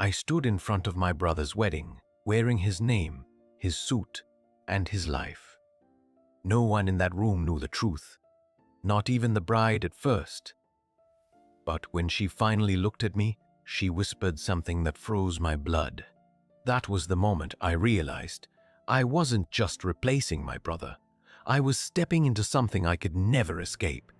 I stood in front of my brother's wedding, wearing his name, his suit, and his life. No one in that room knew the truth, not even the bride at first. But when she finally looked at me, she whispered something that froze my blood. That was the moment I realized I wasn't just replacing my brother. I was stepping into something I could never escape.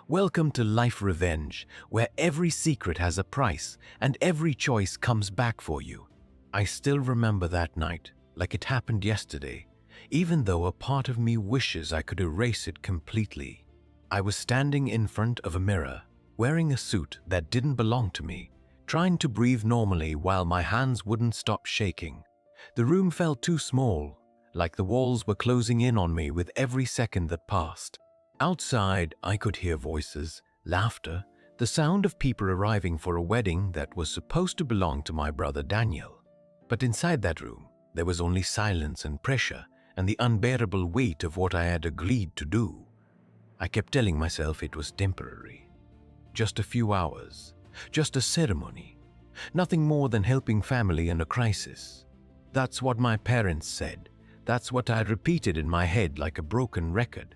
Welcome to life revenge, where every secret has a price and every choice comes back for you. I still remember that night like it happened yesterday, even though a part of me wishes I could erase it completely. I was standing in front of a mirror, wearing a suit that didn't belong to me, trying to breathe normally while my hands wouldn't stop shaking. The room felt too small, like the walls were closing in on me with every second that passed. Outside, I could hear voices, laughter, the sound of people arriving for a wedding that was supposed to belong to my brother Daniel. But inside that room, there was only silence and pressure and the unbearable weight of what I had agreed to do. I kept telling myself it was temporary. Just a few hours, just a ceremony, nothing more than helping family in a crisis. That's what my parents said. That's what I repeated in my head like a broken record.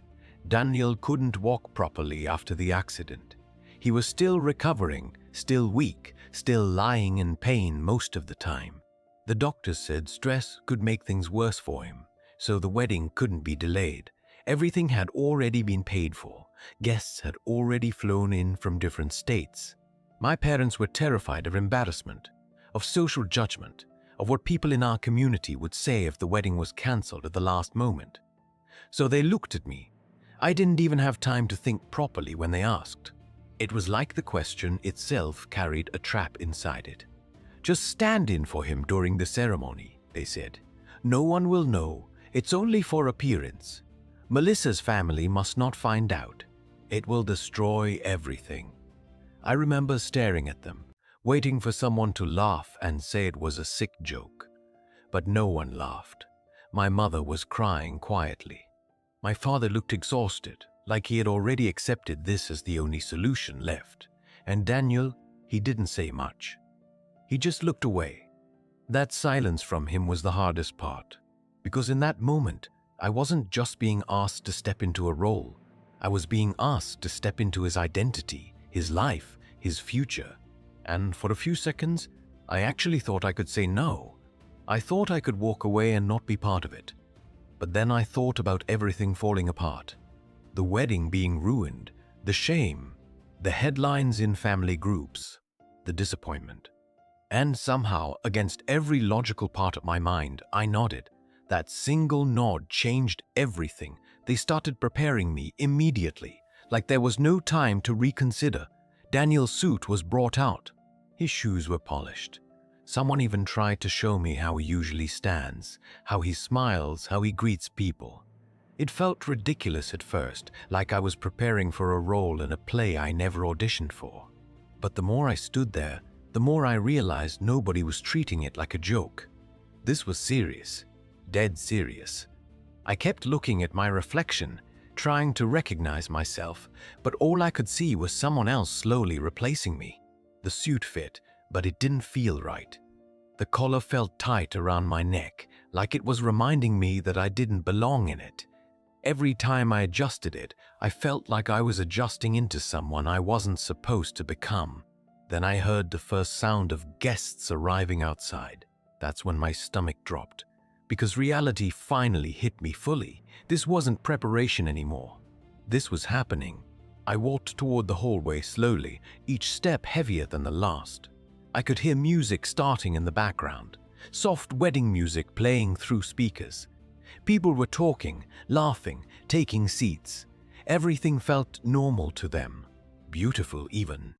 Daniel couldn't walk properly after the accident. He was still recovering, still weak, still lying in pain most of the time. The doctors said stress could make things worse for him, so the wedding couldn't be delayed. Everything had already been paid for. Guests had already flown in from different states. My parents were terrified of embarrassment, of social judgment, of what people in our community would say if the wedding was cancelled at the last moment. So they looked at me. I didn't even have time to think properly when they asked. It was like the question itself carried a trap inside it. Just stand in for him during the ceremony, they said. No one will know. It's only for appearance. Melissa's family must not find out. It will destroy everything. I remember staring at them, waiting for someone to laugh and say it was a sick joke. But no one laughed. My mother was crying quietly. My father looked exhausted, like he had already accepted this as the only solution left. And Daniel, he didn't say much. He just looked away. That silence from him was the hardest part, because in that moment, I wasn't just being asked to step into a role. I was being asked to step into his identity, his life, his future. And for a few seconds, I actually thought I could say no. I thought I could walk away and not be part of it. But then I thought about everything falling apart. The wedding being ruined, the shame, the headlines in family groups, the disappointment. And somehow, against every logical part of my mind, I nodded. That single nod changed everything. They started preparing me immediately, like there was no time to reconsider. Daniel's suit was brought out. His shoes were polished. Someone even tried to show me how he usually stands, how he smiles, how he greets people. It felt ridiculous at first, like I was preparing for a role in a play I never auditioned for. But the more I stood there, the more I realized nobody was treating it like a joke. This was serious, dead serious. I kept looking at my reflection, trying to recognize myself, but all I could see was someone else slowly replacing me. The suit fit, but it didn't feel right. The collar felt tight around my neck, like it was reminding me that I didn't belong in it. Every time I adjusted it, I felt like I was adjusting into someone I wasn't supposed to become. Then I heard the first sound of guests arriving outside. That's when my stomach dropped, because reality finally hit me fully. This wasn't preparation anymore. This was happening. I walked toward the hallway slowly, each step heavier than the last. I could hear music starting in the background, soft wedding music playing through speakers. People were talking, laughing, taking seats. Everything felt normal to them, beautiful even.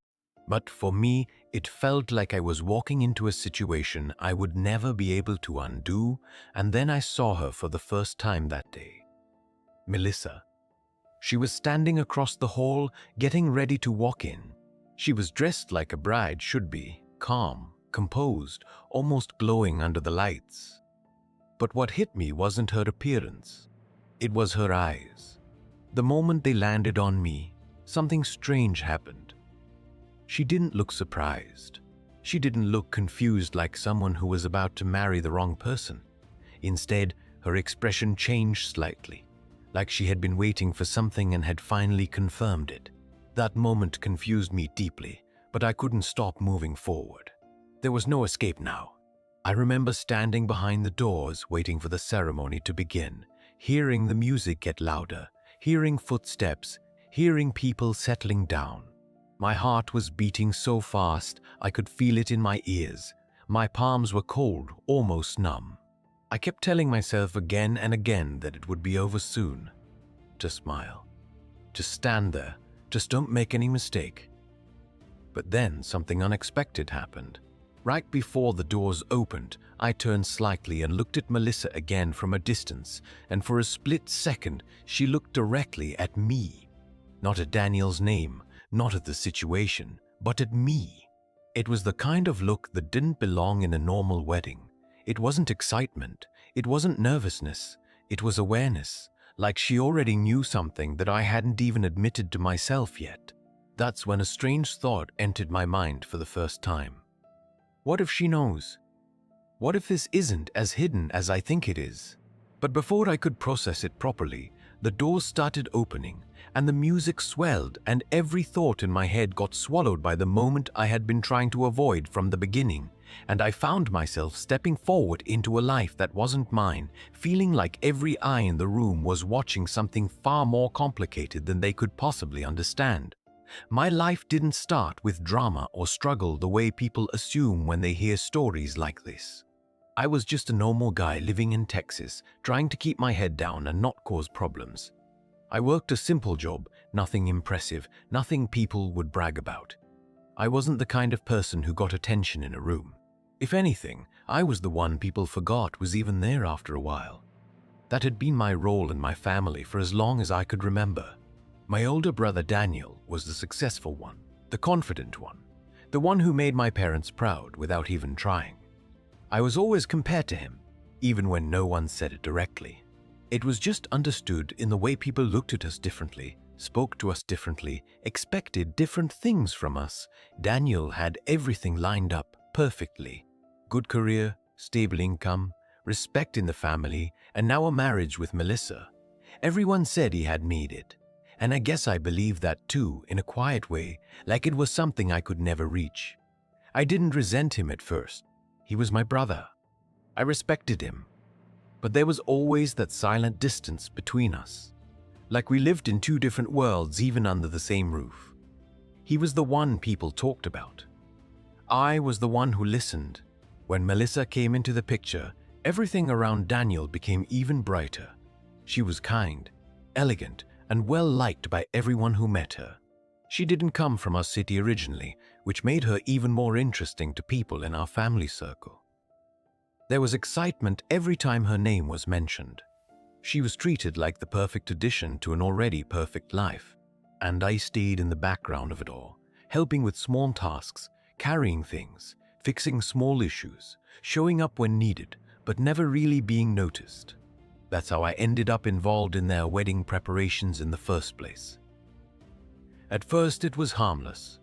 But for me, it felt like I was walking into a situation I would never be able to undo, and then I saw her for the first time that day. Melissa. She was standing across the hall, getting ready to walk in. She was dressed like a bride should be, calm, composed, almost glowing under the lights. But what hit me wasn't her appearance. It was her eyes. The moment they landed on me, something strange happened. She didn't look surprised. She didn't look confused like someone who was about to marry the wrong person. Instead, her expression changed slightly, like she had been waiting for something and had finally confirmed it. That moment confused me deeply, but I couldn't stop moving forward. There was no escape now. I remember standing behind the doors waiting for the ceremony to begin, hearing the music get louder, hearing footsteps, hearing people settling down. My heart was beating so fast I could feel it in my ears. My palms were cold, almost numb. I kept telling myself again and again that it would be over soon. Just smile. Just stand there. Just don't make any mistake. But then something unexpected happened. Right before the doors opened, I turned slightly and looked at Melissa again from a distance, and for a split second, she looked directly at me. Not at Daniel's name, not at the situation, but at me. It was the kind of look that didn't belong in a normal wedding. It wasn't excitement, it wasn't nervousness, it was awareness, like she already knew something that I hadn't even admitted to myself yet. That's when a strange thought entered my mind for the first time. What if she knows? What if this isn't as hidden as I think it is? But before I could process it properly, the doors started opening, and the music swelled, and every thought in my head got swallowed by the moment I had been trying to avoid from the beginning, and I found myself stepping forward into a life that wasn't mine, feeling like every eye in the room was watching something far more complicated than they could possibly understand. My life didn't start with drama or struggle the way people assume when they hear stories like this. I was just a normal guy living in Texas, trying to keep my head down and not cause problems. I worked a simple job, nothing impressive, nothing people would brag about. I wasn't the kind of person who got attention in a room. If anything, I was the one people forgot was even there after a while. That had been my role in my family for as long as I could remember. My older brother Daniel was the successful one, the confident one, the one who made my parents proud without even trying. I was always compared to him, even when no one said it directly. It was just understood in the way people looked at us differently, spoke to us differently, expected different things from us. Daniel had everything lined up perfectly. Good career, stable income, respect in the family, and now a marriage with Melissa. Everyone said he had made it. And I guess I believed that too, in a quiet way, like it was something I could never reach. I didn't resent him at first. He was my brother. I respected him. But there was always that silent distance between us. Like we lived in two different worlds even under the same roof. He was the one people talked about. I was the one who listened. When Melissa came into the picture, everything around Daniel became even brighter. She was kind, elegant, and well-liked by everyone who met her. She didn't come from our city originally, which made her even more interesting to people in our family circle. There was excitement every time her name was mentioned. She was treated like the perfect addition to an already perfect life, and I stayed in the background of it all, helping with small tasks, carrying things, fixing small issues, showing up when needed, but never really being noticed. That's how I ended up involved in their wedding preparations in the first place. At first it was harmless.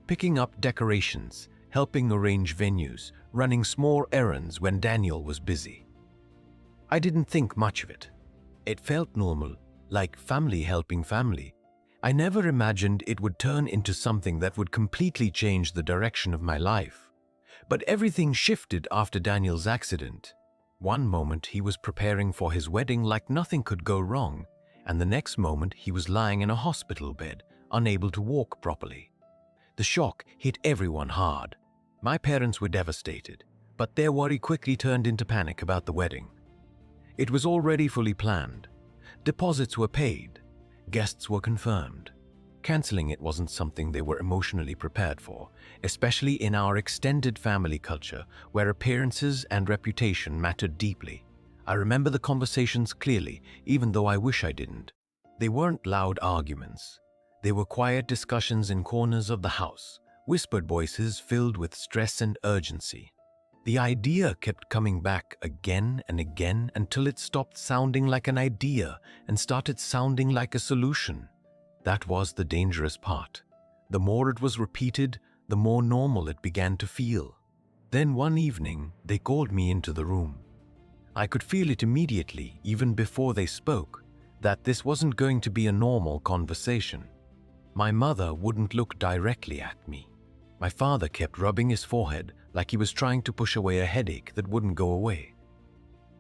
Picking up decorations, helping arrange venues, running small errands when Daniel was busy. I didn't think much of it. It felt normal, like family helping family. I never imagined it would turn into something that would completely change the direction of my life. But everything shifted after Daniel's accident. One moment he was preparing for his wedding like nothing could go wrong, and the next moment he was lying in a hospital bed, unable to walk properly. The shock hit everyone hard. My parents were devastated, but their worry quickly turned into panic about the wedding. It was already fully planned. Deposits were paid. Guests were confirmed. Canceling it wasn't something they were emotionally prepared for, especially in our extended family culture where appearances and reputation mattered deeply. I remember the conversations clearly, even though I wish I didn't. They weren't loud arguments. They were quiet discussions in corners of the house, whispered voices filled with stress and urgency. The idea kept coming back again and again until it stopped sounding like an idea and started sounding like a solution. That was the dangerous part. The more it was repeated, the more normal it began to feel. Then one evening, they called me into the room. I could feel it immediately, even before they spoke, that this wasn't going to be a normal conversation. My mother wouldn't look directly at me. My father kept rubbing his forehead like he was trying to push away a headache that wouldn't go away.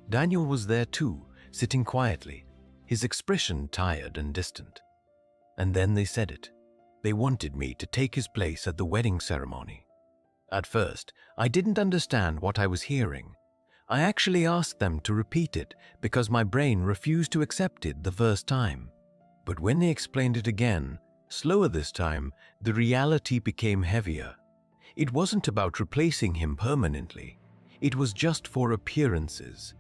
Daniel was there too, sitting quietly, his expression tired and distant. And then they said it. They wanted me to take his place at the wedding ceremony. At first, I didn't understand what I was hearing. I actually asked them to repeat it because my brain refused to accept it the first time. But when they explained it again, slower this time, the reality became heavier. It wasn't about replacing him permanently. It was just for appearances,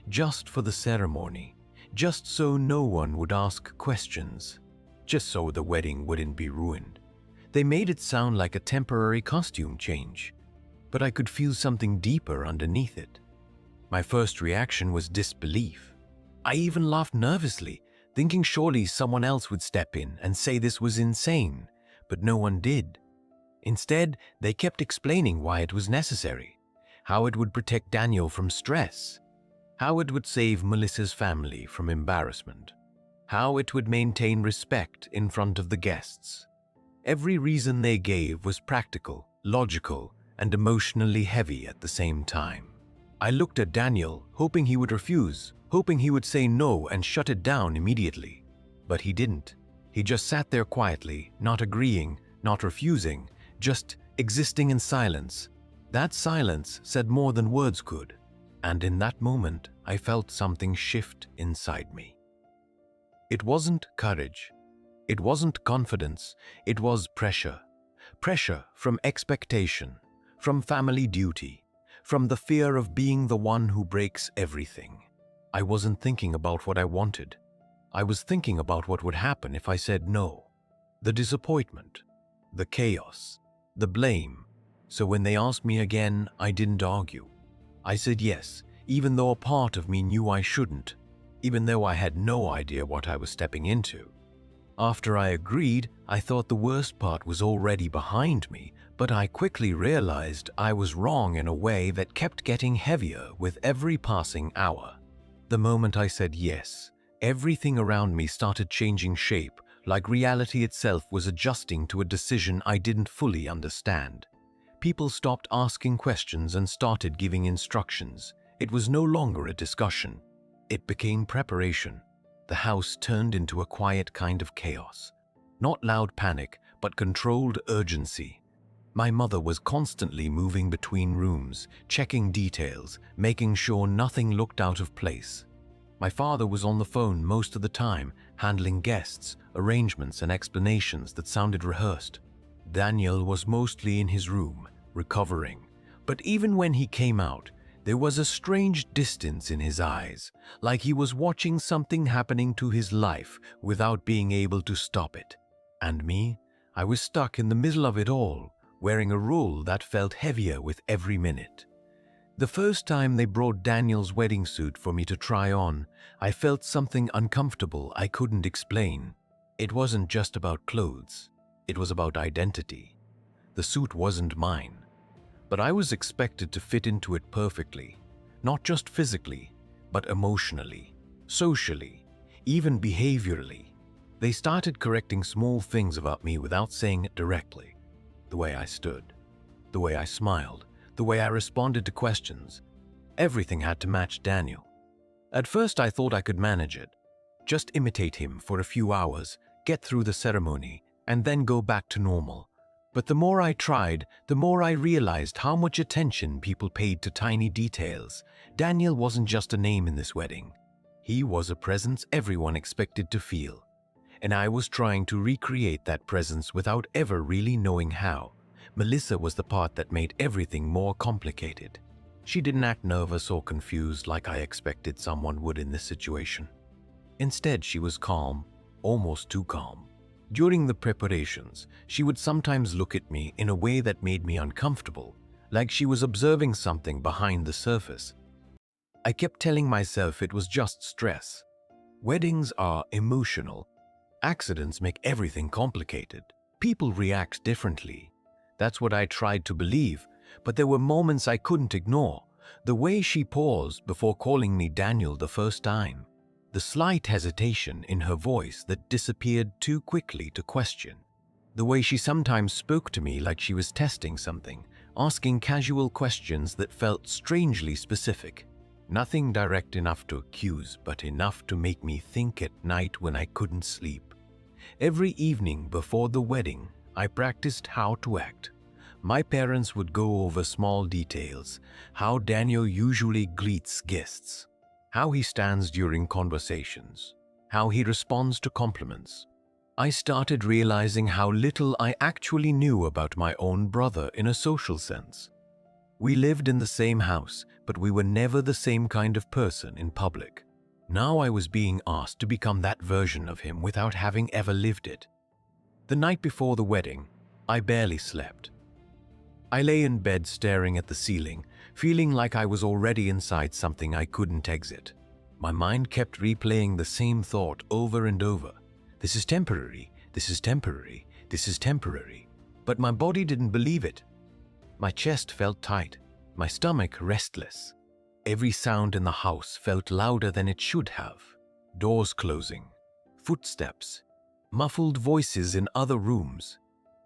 just for the ceremony, just so no one would ask questions, just so the wedding wouldn't be ruined. They made it sound like a temporary costume change, but I could feel something deeper underneath it. My first reaction was disbelief. I even laughed nervously, thinking surely someone else would step in and say this was insane, but no one did. Instead, they kept explaining why it was necessary, how it would protect Daniel from stress, how it would save Melissa's family from embarrassment, how it would maintain respect in front of the guests. Every reason they gave was practical, logical, and emotionally heavy at the same time. I looked at Daniel, hoping he would refuse, hoping he would say no and shut it down immediately. But he didn't. He just sat there quietly, not agreeing, not refusing, just existing in silence. That silence said more than words could. And in that moment, I felt something shift inside me. It wasn't courage. It wasn't confidence. It was pressure. Pressure from expectation, from family duty, from the fear of being the one who breaks everything. I wasn't thinking about what I wanted. I was thinking about what would happen if I said no. The disappointment, the chaos, the blame. So when they asked me again, I didn't argue. I said yes, even though a part of me knew I shouldn't, even though I had no idea what I was stepping into. After I agreed, I thought the worst part was already behind me, but I quickly realized I was wrong in a way that kept getting heavier with every passing hour. The moment I said yes, everything around me started changing shape, like reality itself was adjusting to a decision I didn't fully understand. People stopped asking questions and started giving instructions. It was no longer a discussion. It became preparation. The house turned into a quiet kind of chaos. Not loud panic, but controlled urgency. My mother was constantly moving between rooms, checking details, making sure nothing looked out of place. My father was on the phone most of the time, handling guests, arrangements, and explanations that sounded rehearsed. Daniel was mostly in his room, recovering. But even when he came out, there was a strange distance in his eyes, like he was watching something happening to his life without being able to stop it. And me, I was stuck in the middle of it all, wearing a role that felt heavier with every minute. The first time they brought Daniel's wedding suit for me to try on, I felt something uncomfortable I couldn't explain. It wasn't just about clothes. It was about identity. The suit wasn't mine, but I was expected to fit into it perfectly, not just physically, but emotionally, socially, even behaviorally. They started correcting small things about me without saying it directly. The way I stood, the way I smiled, the way I responded to questions. Everything had to match Daniel. At first I thought I could manage it. Just imitate him for a few hours, get through the ceremony, and then go back to normal. But the more I tried, the more I realized how much attention people paid to tiny details. Daniel wasn't just a name in this wedding. He was a presence everyone expected to feel. And I was trying to recreate that presence without ever really knowing how. Melissa was the part that made everything more complicated. She didn't act nervous or confused like I expected someone would in this situation. Instead, she was calm, almost too calm. During the preparations, she would sometimes look at me in a way that made me uncomfortable, like she was observing something behind the surface. I kept telling myself it was just stress. Weddings are emotional. Accidents make everything complicated. People react differently. That's what I tried to believe, but there were moments I couldn't ignore. The way she paused before calling me Daniel the first time. The slight hesitation in her voice that disappeared too quickly to question. The way she sometimes spoke to me like she was testing something, asking casual questions that felt strangely specific. Nothing direct enough to accuse, but enough to make me think at night when I couldn't sleep. Every evening before the wedding, I practiced how to act. My parents would go over small details, how Daniel usually greets guests, how he stands during conversations, how he responds to compliments. I started realizing how little I actually knew about my own brother in a social sense. We lived in the same house, but we were never the same kind of person in public. Now I was being asked to become that version of him without having ever lived it. The night before the wedding, I barely slept. I lay in bed staring at the ceiling, feeling like I was already inside something I couldn't exit. My mind kept replaying the same thought over and over. This is temporary, this is temporary, this is temporary. But my body didn't believe it. My chest felt tight, my stomach restless. Every sound in the house felt louder than it should have. Doors closing, footsteps, muffled voices in other rooms.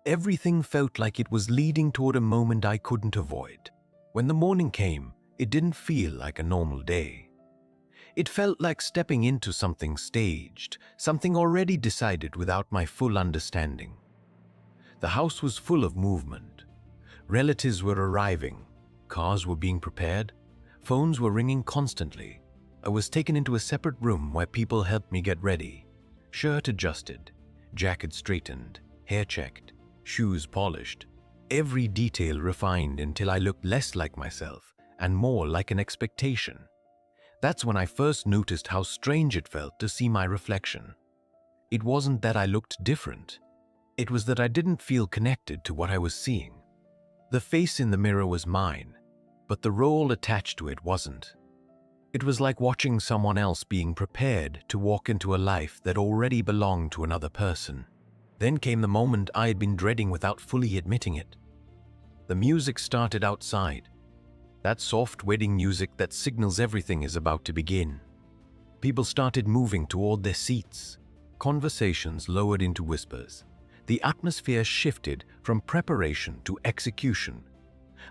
Everything felt like it was leading toward a moment I couldn't avoid. When the morning came, it didn't feel like a normal day. It felt like stepping into something staged, something already decided without my full understanding. The house was full of movement. Relatives were arriving, cars were being prepared, phones were ringing constantly. I was taken into a separate room where people helped me get ready. Shirt adjusted, jacket straightened, hair checked, shoes polished, every detail refined until I looked less like myself and more like an expectation. That's when I first noticed how strange it felt to see my reflection. It wasn't that I looked different. It was that I didn't feel connected to what I was seeing. The face in the mirror was mine, but the role attached to it wasn't. It was like watching someone else being prepared to walk into a life that already belonged to another person. Then came the moment I had been dreading without fully admitting it. The music started outside. That soft wedding music that signals everything is about to begin. People started moving toward their seats. Conversations lowered into whispers. The atmosphere shifted from preparation to execution.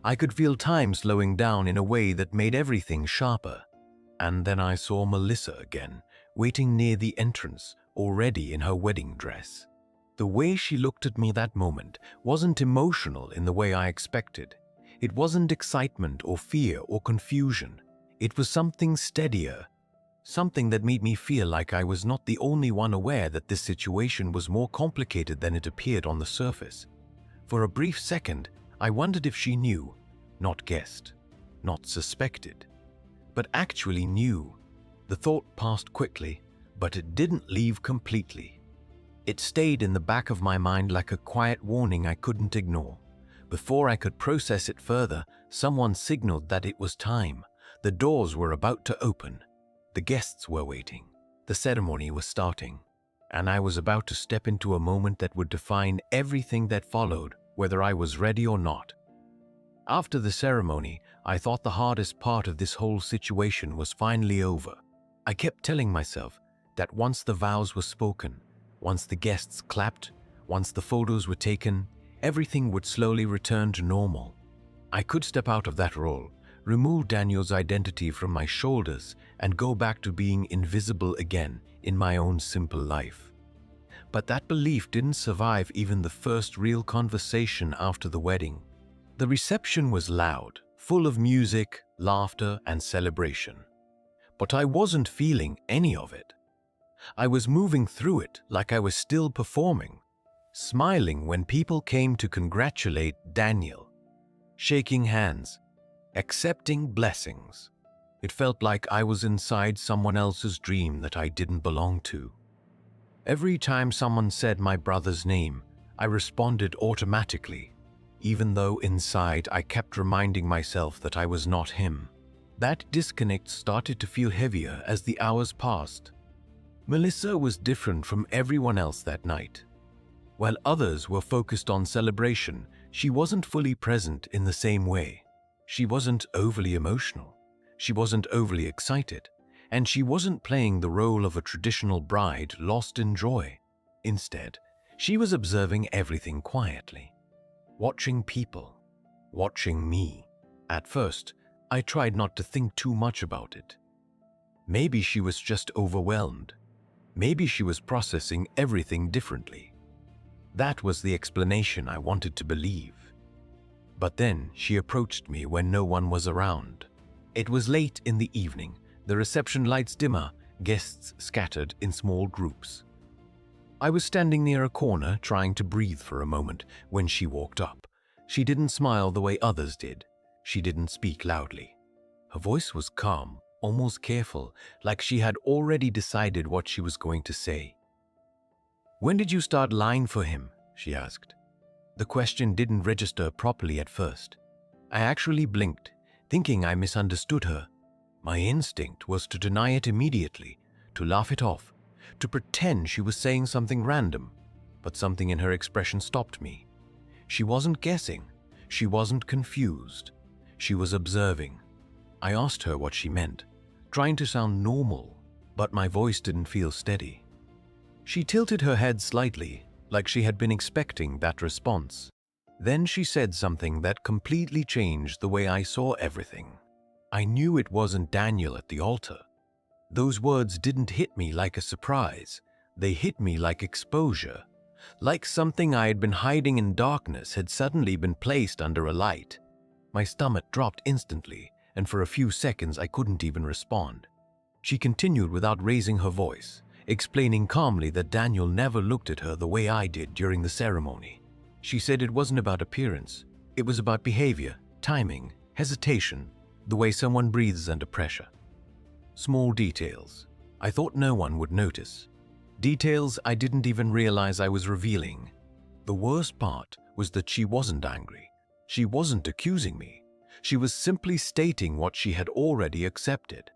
I could feel time slowing down in a way that made everything sharper. And then I saw Melissa again, waiting near the entrance, already in her wedding dress. The way she looked at me that moment wasn't emotional in the way I expected. It wasn't excitement or fear or confusion. It was something steadier, something that made me feel like I was not the only one aware that this situation was more complicated than it appeared on the surface. For a brief second, I wondered if she knew, not guessed, not suspected, but actually knew. The thought passed quickly, but it didn't leave completely. It stayed in the back of my mind like a quiet warning I couldn't ignore. Before I could process it further, someone signaled that it was time. The doors were about to open. The guests were waiting. The ceremony was starting. And I was about to step into a moment that would define everything that followed, whether I was ready or not. After the ceremony, I thought the hardest part of this whole situation was finally over. I kept telling myself that once the vows were spoken, once the guests clapped, once the photos were taken, everything would slowly return to normal. I could step out of that role, remove Daniel's identity from my shoulders, and go back to being invisible again in my own simple life. But that belief didn't survive even the first real conversation after the wedding. The reception was loud, full of music, laughter, and celebration. But I wasn't feeling any of it. I was moving through it like I was still performing, smiling when people came to congratulate Daniel, shaking hands, accepting blessings. It felt like I was inside someone else's dream that I didn't belong to. Every time someone said my brother's name, I responded automatically, even though inside I kept reminding myself that I was not him. That disconnect started to feel heavier as the hours passed. Melissa was different from everyone else that night. While others were focused on celebration, She wasn't fully present in the same way. She wasn't overly emotional. She wasn't overly excited. And she wasn't playing the role of a traditional bride lost in joy. Instead, she was observing everything quietly, watching people, watching me. At first, I tried not to think too much about it. Maybe she was just overwhelmed. Maybe she was processing everything differently. That was the explanation I wanted to believe. But then she approached me when no one was around. It was late in the evening, the reception lights dimmer, guests scattered in small groups. I was standing near a corner trying to breathe for a moment when she walked up. She didn't smile the way others did. She didn't speak loudly. Her voice was calm, almost careful, like she had already decided what she was going to say. "When did you start lying for him?" she asked. The question didn't register properly at first. I actually blinked, thinking I misunderstood her. My instinct was to deny it immediately, to laugh it off, to pretend she was saying something random, but something in her expression stopped me. She wasn't guessing. She wasn't confused. She was observing. I asked her what she meant, trying to sound normal, but my voice didn't feel steady. She tilted her head slightly, like she had been expecting that response. Then she said something that completely changed the way I saw everything. I knew it wasn't Daniel at the altar. Those words didn't hit me like a surprise. They hit me like exposure, like something I had been hiding in darkness had suddenly been placed under a light. My stomach dropped instantly, and for a few seconds I couldn't even respond. She continued without raising her voice, explaining calmly that Daniel never looked at her the way I did during the ceremony. She said it wasn't about appearance. It was about behavior, timing, hesitation, the way someone breathes under pressure. Small details I thought no one would notice. Details I didn't even realize I was revealing. The worst part was that she wasn't angry. She wasn't accusing me. She was simply stating what she had already accepted.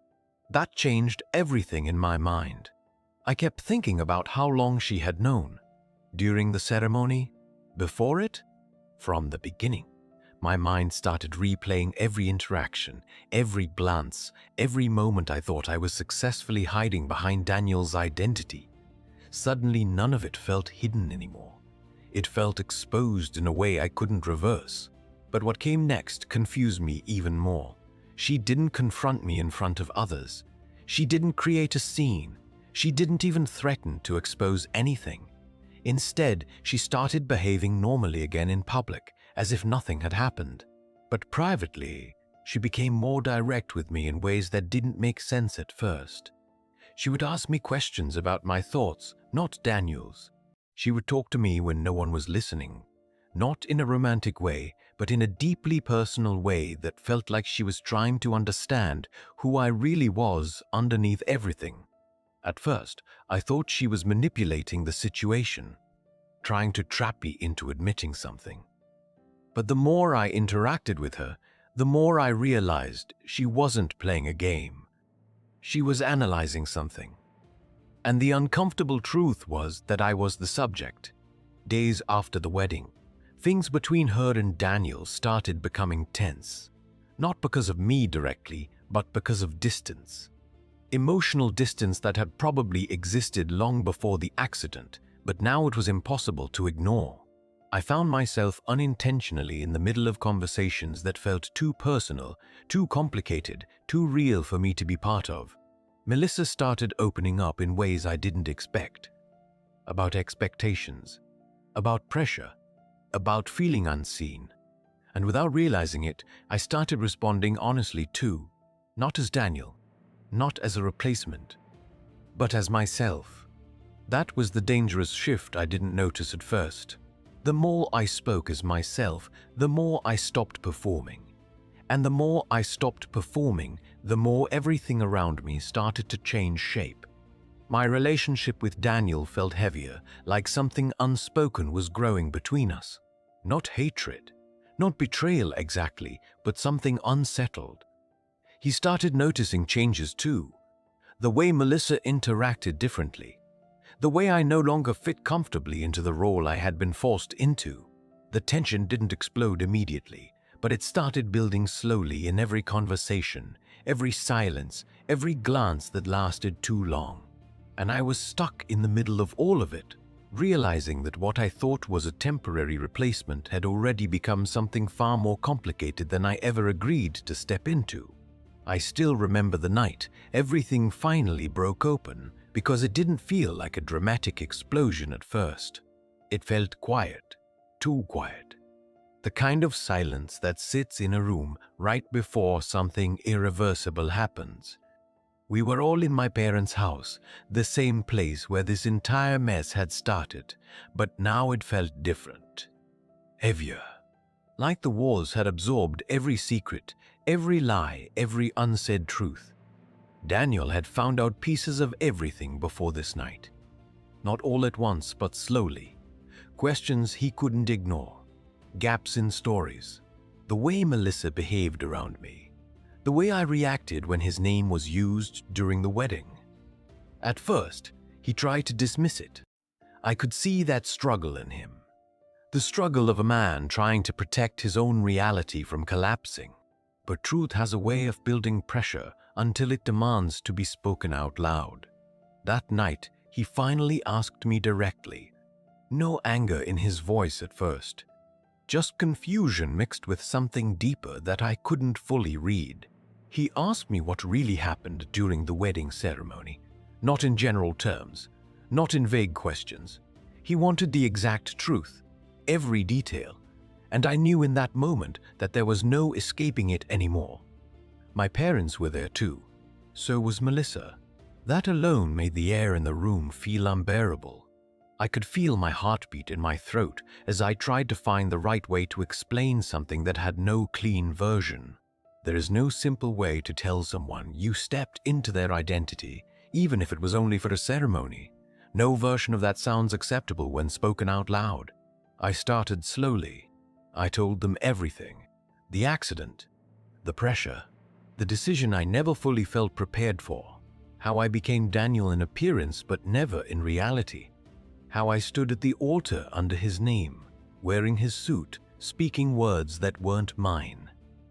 That changed everything in my mind. I kept thinking about how long she had known. During the ceremony? Before it? From the beginning. My mind started replaying every interaction, every glance, every moment I thought I was successfully hiding behind Daniel's identity. Suddenly, none of it felt hidden anymore. It felt exposed in a way I couldn't reverse. But what came next confused me even more. She didn't confront me in front of others. She didn't create a scene. She didn't even threaten to expose anything. Instead, she started behaving normally again in public, as if nothing had happened. But privately, she became more direct with me in ways that didn't make sense at first. She would ask me questions about my thoughts, not Daniel's. She would talk to me when no one was listening, not in a romantic way, but in a deeply personal way that felt like she was trying to understand who I really was underneath everything. At first, I thought she was manipulating the situation, trying to trap me into admitting something. But the more I interacted with her, the more I realized she wasn't playing a game. She was analyzing something. And the uncomfortable truth was that I was the subject. Days after the wedding, things between her and Daniel started becoming tense. Not because of me directly, but because of distance. Emotional distance that had probably existed long before the accident, but now it was impossible to ignore. I found myself unintentionally in the middle of conversations that felt too personal, too complicated, too real for me to be part of. Melissa started opening up in ways I didn't expect. About expectations, about pressure, about feeling unseen. And without realizing it, I started responding honestly too, not as Daniel, not as a replacement, but as myself. That was the dangerous shift I didn't notice at first. The more I spoke as myself, the more I stopped performing. And the more I stopped performing, the more everything around me started to change shape. My relationship with Daniel felt heavier, like something unspoken was growing between us. Not hatred, not betrayal exactly, but something unsettled. He started noticing changes too. The way Melissa interacted differently. The way I no longer fit comfortably into the role I had been forced into. The tension didn't explode immediately, but it started building slowly in every conversation, every silence, every glance that lasted too long. And I was stuck in the middle of all of it, realizing that what I thought was a temporary replacement had already become something far more complicated than I ever agreed to step into. I still remember the night everything finally broke open, because it didn't feel like a dramatic explosion at first. It felt quiet, too quiet. The kind of silence that sits in a room right before something irreversible happens. We were all in my parents' house, the same place where this entire mess had started, but now it felt different. Heavier. Like the walls had absorbed every secret, every lie, every unsaid truth. Daniel had found out pieces of everything before this night. Not all at once, but slowly. Questions he couldn't ignore. Gaps in stories. The way Melissa behaved around me. The way I reacted when his name was used during the wedding. At first, he tried to dismiss it. I could see that struggle in him. The struggle of a man trying to protect his own reality from collapsing. But truth has a way of building pressure until it demands to be spoken out loud. That night, he finally asked me directly. No anger in his voice at first. Just confusion mixed with something deeper that I couldn't fully read. He asked me what really happened during the wedding ceremony. Not in general terms, not in vague questions. He wanted the exact truth, every detail, and I knew in that moment that there was no escaping it anymore. My parents were there too. So was Melissa. That alone made the air in the room feel unbearable. I could feel my heartbeat in my throat as I tried to find the right way to explain something that had no clean version. There is no simple way to tell someone you stepped into their identity, even if it was only for a ceremony. No version of that sounds acceptable when spoken out loud. I started slowly. I told them everything. The accident, the pressure, the decision I never fully felt prepared for. How I became Daniel in appearance but never in reality. How I stood at the altar under his name, wearing his suit, speaking words that weren't mine.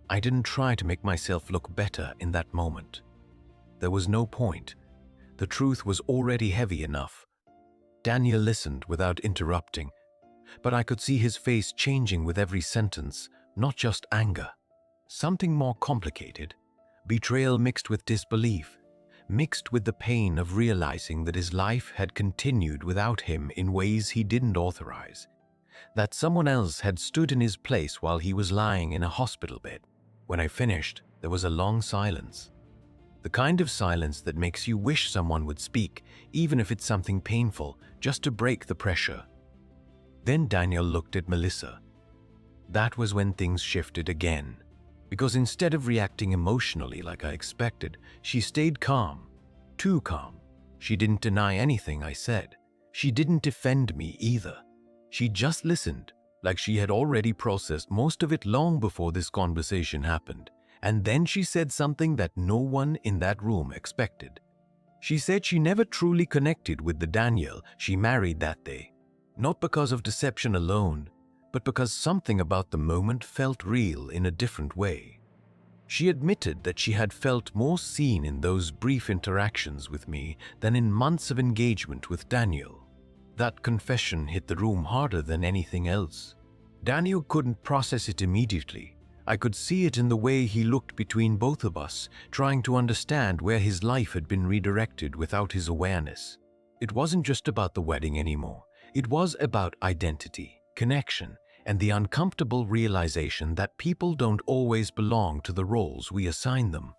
I didn't try to make myself look better in that moment. There was no point. The truth was already heavy enough. Daniel listened without interrupting, but I could see his face changing with every sentence, not just anger. Something more complicated. Betrayal mixed with disbelief, mixed with the pain of realizing that his life had continued without him in ways he didn't authorize. That someone else had stood in his place while he was lying in a hospital bed. When I finished, there was a long silence. The kind of silence that makes you wish someone would speak, even if it's something painful, just to break the pressure. Then Daniel looked at Melissa. That was when things shifted again. Because instead of reacting emotionally like I expected, she stayed calm. Too calm. She didn't deny anything I said. She didn't defend me either. She just listened, like she had already processed most of it long before this conversation happened. And then she said something that no one in that room expected. She said she never truly connected with the Daniel she married that day. Not because of deception alone, but because something about the moment felt real in a different way. She admitted that she had felt more seen in those brief interactions with me than in months of engagement with Daniel. That confession hit the room harder than anything else. Daniel couldn't process it immediately. I could see it in the way he looked between both of us, trying to understand where his life had been redirected without his awareness. It wasn't just about the wedding anymore. It was about identity, connection, and the uncomfortable realization that people don't always belong to the roles we assign them.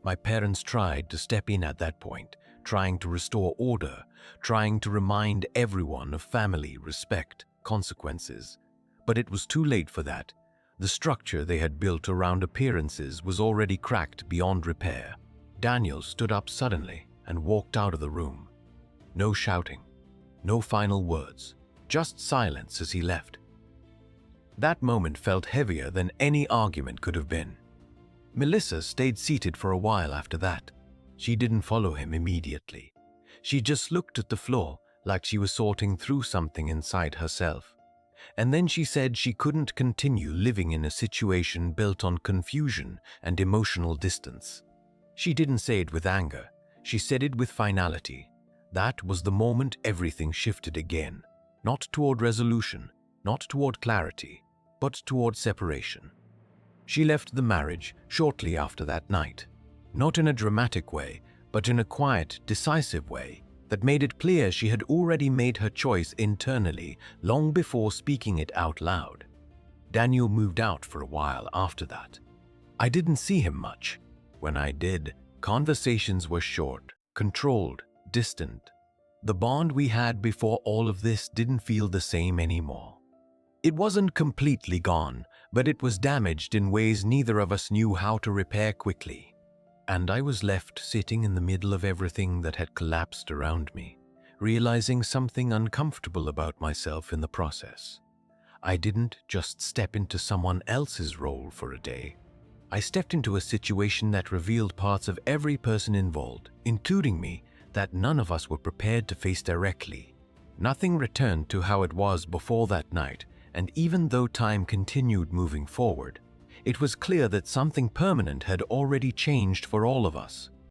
My parents tried to step in at that point, trying to restore order, trying to remind everyone of family, respect, consequences. But it was too late for that. The structure they had built around appearances was already cracked beyond repair. Daniel stood up suddenly and walked out of the room. No shouting, no final words, just silence as he left. That moment felt heavier than any argument could have been. Melissa stayed seated for a while after that. She didn't follow him immediately. She just looked at the floor like she was sorting through something inside herself. And then she said she couldn't continue living in a situation built on confusion and emotional distance. She didn't say it with anger. She said it with finality. That was the moment everything shifted again. Not toward resolution, not toward clarity, but toward separation. She left the marriage shortly after that night. Not in a dramatic way, but in a quiet, decisive way that made it clear she had already made her choice internally long before speaking it out loud. Daniel moved out for a while after that. I didn't see him much. When I did, conversations were short, controlled, distant. The bond we had before all of this didn't feel the same anymore. It wasn't completely gone, but it was damaged in ways neither of us knew how to repair quickly. And I was left sitting in the middle of everything that had collapsed around me, realizing something uncomfortable about myself in the process. I didn't just step into someone else's role for a day. I stepped into a situation that revealed parts of every person involved, including me, that none of us were prepared to face directly. Nothing returned to how it was before that night, and even though time continued moving forward, it was clear that something permanent had already changed for all of us.